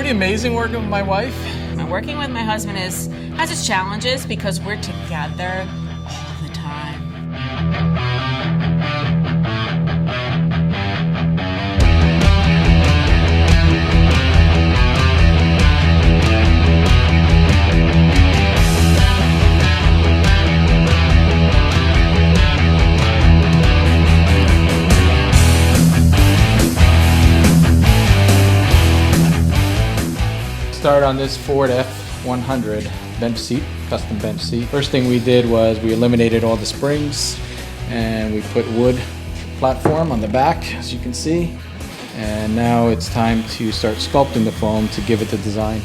pretty amazing working with my wife. Working with my husband has its challenges because we're together all the time. Start on this Ford F100 bench seat, custom bench seat. First thing we did was we eliminated all the springs and we put wood platform on the back, as you can see. And now it's time to start sculpting the foam to give it the design.